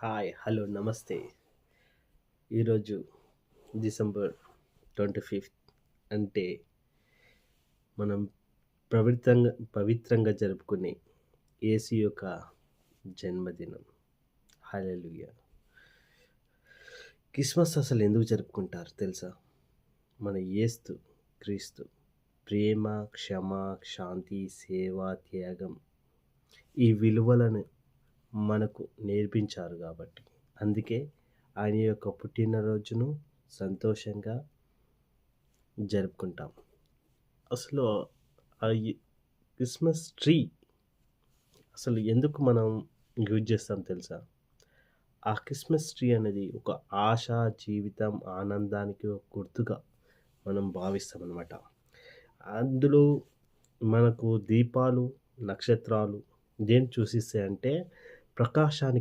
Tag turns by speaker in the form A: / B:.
A: Hi, hello, నమస్తే. ఈరోజు December 25th అంటే మనం పవిత్రంగా జరుపుకునే యేసు యొక్క జన్మదినం. హల్లెలూయా! క్రిస్మస్ అసలు ఎందుకు జరుపుకుంటారు తెలుసా? మన యేస్తు క్రీస్తు ప్రేమ, క్షమ, శాంతి, సేవ, త్యాగం ఈ విలువలను మనకు నేర్పించారు కాబట్టి. అందుకే ఆయన యొక్క పుట్టినరోజును సంతోషంగా జరుపుకుంటాం. అసలు ఈ క్రిస్మస్ ట్రీ అసలు ఎందుకు మనం యూజ్ చేస్తాం తెలుసా? ఆ క్రిస్మస్ ట్రీ అనేది ఒక ఆశ, జీవితం, ఆనందానికి ఒక గుర్తుగా మనం భావిస్తామనమాట. అందులో మనకు దీపాలు, నక్షత్రాలు దేన్ని సూచిస్తాయంటే ప్రకాశానికి